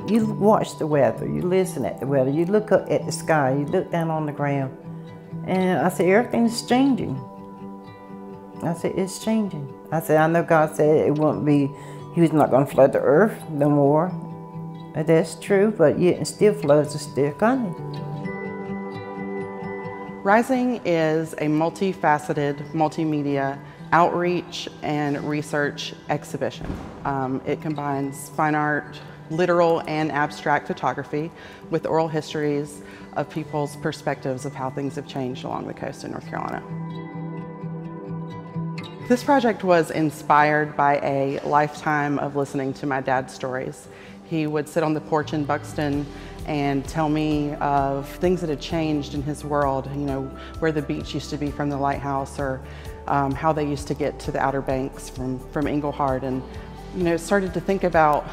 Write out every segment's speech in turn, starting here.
You watch the weather, you listen at the weather, you look up at the sky, you look down on the ground. And I said, everything's changing. I said, it's changing. I said, I know God said it won't be, He was not going to flood the earth no more. And that's true, but yet it still floods are still coming. Rising is a multifaceted, multimedia outreach and research exhibition. It combines fine art, literal and abstract photography with oral histories of people's perspectives of how things have changed along the coast of North Carolina. This project was inspired by a lifetime of listening to my dad's stories. He would sit on the porch in Buxton and tell me of things that had changed in his world, you know, where the beach used to be from the lighthouse, or how they used to get to the Outer Banks from Englehart. And, you know, started to think about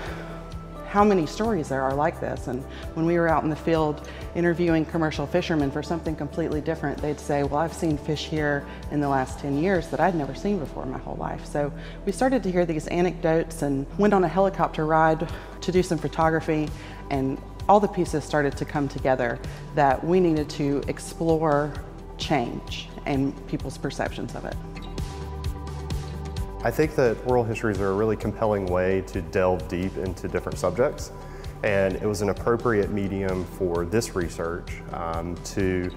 how many stories there are like this. And when we were out in the field interviewing commercial fishermen for something completely different, they'd say, well, I've seen fish here in the last 10 years that I'd never seen before in my whole life. So we started to hear these anecdotes and went on a helicopter ride to do some photography, and all the pieces started to come together that we needed to explore change and people's perceptions of it. I think that oral histories are a really compelling way to delve deep into different subjects, and it was an appropriate medium for this research to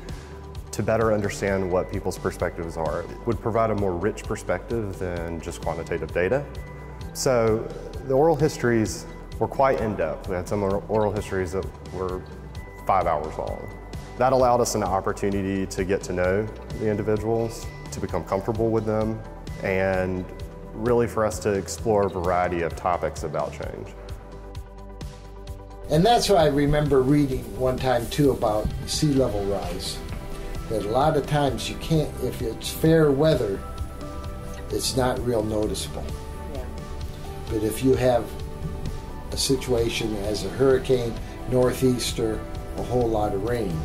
better understand what people's perspectives are. It would provide a more rich perspective than just quantitative data. So the oral histories were quite in-depth. We had some oral histories that were 5 hours long. That allowed us an opportunity to get to know the individuals, to become comfortable with them, and really for us to explore a variety of topics about change. And that's why I remember reading one time too about sea level rise. That a lot of times you can't, if it's fair weather, it's not real noticeable. Yeah. But if you have a situation as a hurricane, northeaster, a whole lot of rain,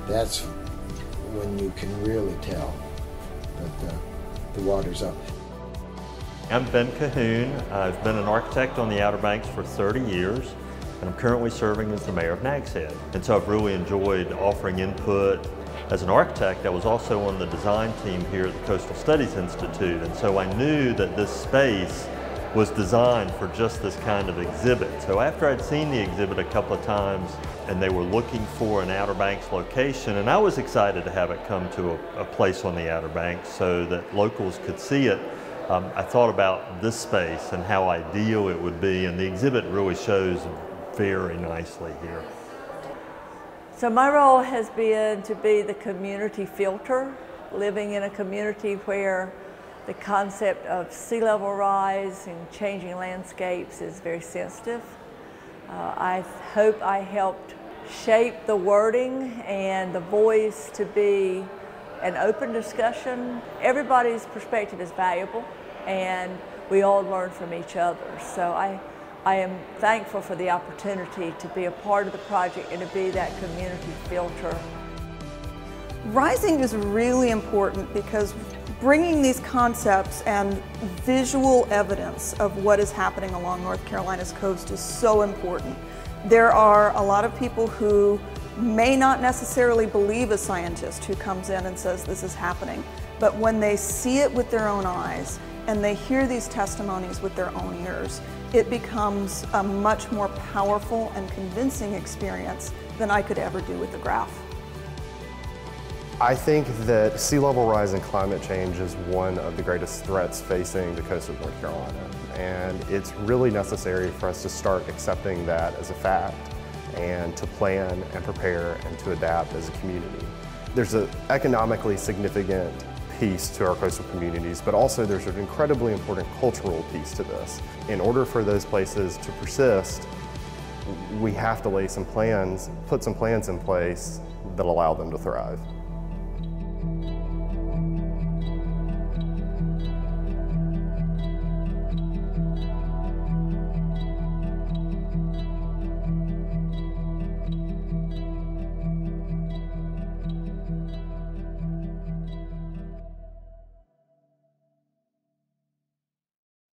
that's when you can really tell that the water's up. I'm Bennink. I've been an architect on the Outer Banks for 30 years, and I'm currently serving as the mayor of Nags Head. And so I've really enjoyed offering input. As an architect, I was also on the design team here at the Coastal Studies Institute, and so I knew that this space was designed for just this kind of exhibit. So after I'd seen the exhibit a couple of times, and they were looking for an Outer Banks location, and I was excited to have it come to a place on the Outer Banks so that locals could see it. I thought about this space and how ideal it would be, and the exhibit really shows very nicely here. So my role has been to be the community filter, living in a community where the concept of sea level rise and changing landscapes is very sensitive. I hope I helped shape the wording and the voice to be an open discussion. Everybody's perspective is valuable, and we all learn from each other. So I am thankful for the opportunity to be a part of the project and to be that community filter. Rising is really important because bringing these concepts and visual evidence of what is happening along North Carolina's coast is so important. There are a lot of people who may not necessarily believe a scientist who comes in and says this is happening, but when they see it with their own eyes and they hear these testimonies with their own ears, it becomes a much more powerful and convincing experience than I could ever do with a graph. I think that sea level rise and climate change is one of the greatest threats facing the coast of North Carolina. And it's really necessary for us to start accepting that as a fact and to plan and prepare and to adapt as a community. There's an economically significant piece to our coastal communities, but also there's an incredibly important cultural piece to this. In order for those places to persist, we have to lay some plans, put some plans in place that allow them to thrive.